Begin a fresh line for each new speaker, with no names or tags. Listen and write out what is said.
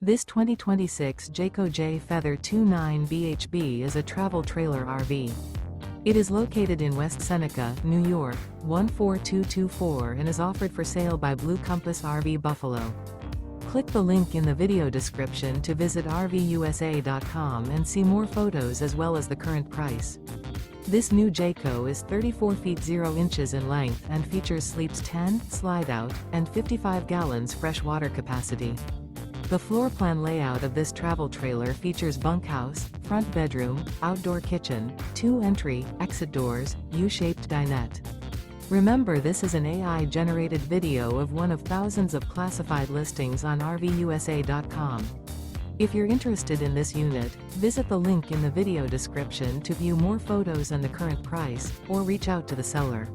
This 2026 Jayco Jay Feather 29 BHB is a travel trailer RV. It is located in West Seneca, New York, 14224 and is offered for sale by Blue Compass RV Buffalo. Click the link in the video description to visit RVUSA.com and see more photos as well as the current price. This new Jayco is 34 feet 0 inches in length and features sleeps 10, slide-out, and 55 gallons fresh water capacity. The floor plan layout of this travel trailer features bunkhouse, front bedroom, outdoor kitchen, 2 entry, exit doors, U-shaped dinette. Remember, this is an AI-generated video of one of thousands of classified listings on RVUSA.com. If you're interested in this unit, visit the link in the video description to view more photos and the current price, or reach out to the seller.